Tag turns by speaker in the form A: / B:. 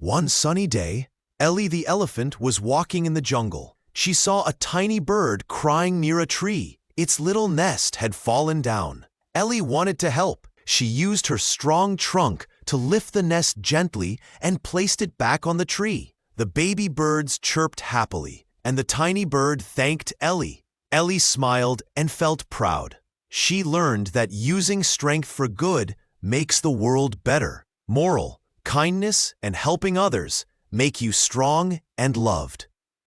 A: One sunny day, Ellie the elephant was walking in the jungle. She saw a tiny bird crying near a tree. Its little nest had fallen down. Ellie wanted to help. She used her strong trunk to lift the nest gently and placed it back on the tree. The baby birds chirped happily, and the tiny bird thanked Ellie. Ellie smiled and felt proud. She learned that using strength for good makes the world better. Moral: kindness and helping others make you strong and loved.